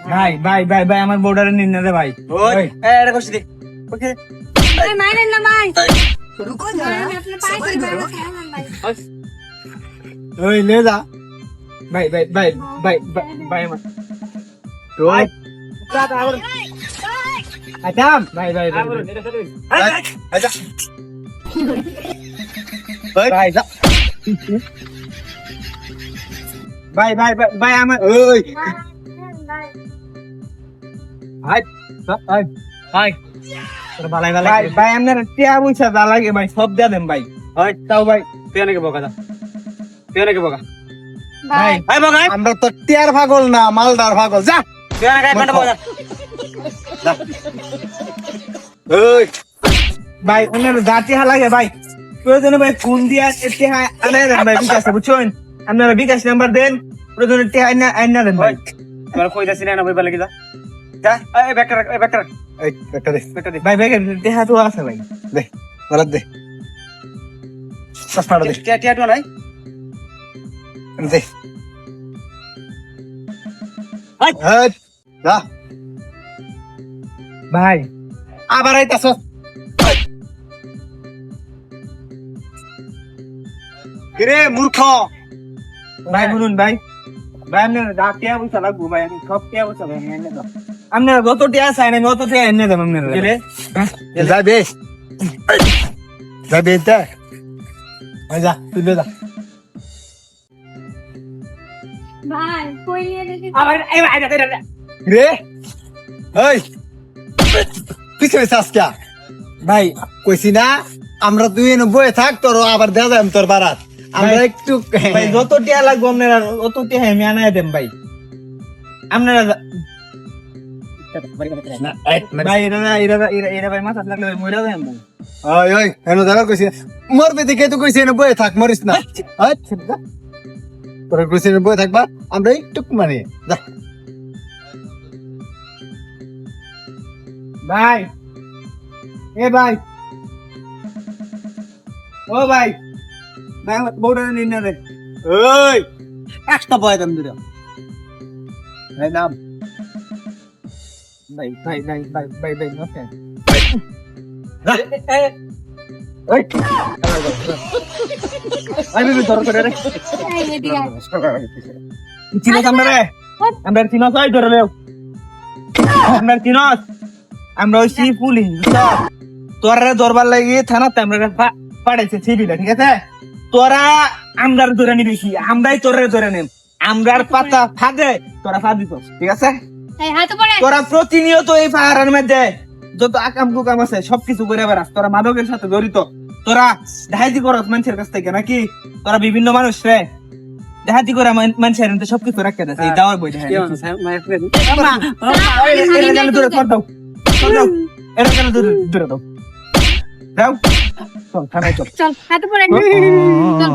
ভাই ভাই ভাই ভাই আমার বর্ডারে নিন না রে ভাই। ওই লে যা ভাই ভাই ভাই ভাই ভাই আমার আচ্ছা ভাই ভাই ভাই ভাই ভাই ভাই আমার ওই ভাই ভাই ভাই ভাই ভাই ভাই আপনার টিয়া পয়সা যা লাগে ভাই সব দিয়ে দেন ভাই। তাও ভাই তুই নাকি বকা দা তুই নাকি বকা ভাই ভাই বকা আমরা তো টিয়ার পাগল না মালদার পাগল যা তুই নাকি এক ঘন্টা বকা যা ওই ভাই ওনার জাতি লাগে ভাই প্রয়োজনে ভাই ফোন দিয়া টিয়া আনে দেন ভাই বিকাশ বুঝছেন আপনারা বিকাশ নাম্বার দেন প্রয়োজনে টিয়া আইনা দেন ভাই। তোরা কই যাস না ভাই বলে কি যা যা এই ব্যাকটা এই ব্যাকটা এই ব্যাকটা দে ভাই ব্যাগ টিয়া তো আছে ভাই দে বরাদ দে সস্তা দে টিয়া তো নাই দে আই যা ভাই আবার আইতাছ কিরে মূর্খ ভাই শুনুন ভাই ভাই আপনার যা টিয়া পয়সা লাগবো ভাই আমি সব টিয়া পয়সা ভাই এনে দাও আপনার যত টিয়া চাই না অত টিয়া এনে দেব আপনার যাবে যাবে তা ভাই যা তুই যা ভাই কই নিয়ে দেখি আবার এই ভাই রে এই পিছনে সাসকা ভাই কইছি না আমরা তুই এনে বয়ে থাক তোর আবার দেয়া যাম তোর বারাত আমরা একটু ভাই যত টিয়া লাগবো আপনারা অত টিয়া আমি আনাই দেন ভাই আপনারা ভাই এরা ভাই মাথা লাগলে মরে যাবেন ভাই ওই ওই এনো দাঁড়া কইছি মরবে দেখে তো কইছি এনে বয়ে থাক মরিস না আচ্ছা তোর কইছি এনে বয়ে থাকবা আমরা একটু মানে যা ভাই এ ভাই ও ভাই ভাই বউটা নিন না রে ওই একটা বয় দাম দিও ভাই নাম ভাই ভাই ভাই ভাই ভাই ভাই নষ্ট ওই আমি তোর করে রে চিনো আমরা রে আমরা চিনো সাই ধরে লেও আমরা চিনো আমরা ওই সি পুলিশ তোরা দরবার লাগি থানাতে আমরা পাঠাইছে সিভিটা ঠিক আছে তোরা আমরার ধরে নিবি কি আমরাই তোরা ধরে নেব আমরার পাতা ফাঁদে তোরা ফাঁদিস ঠিক আছে তোরা প্রতিনিয়ত এই পাহাড়ের মধ্যে যত আকাম কুকাম আছে সবকিছু করে বেড়াস তোরা মাদকের সাথে জড়িত তোরা ডাহাতি করস মানুষের কাছ থেকে নাকি তোরা বিভিন্ন মানুষ রে ডাহাতি করে মানুষের সবকিছু রাখতে দেয় এই দাওয়ার বই দূরে কর দাও এটা কেন দূরে দাও দাও চল থানায় চল চল হাতে পড়ে চল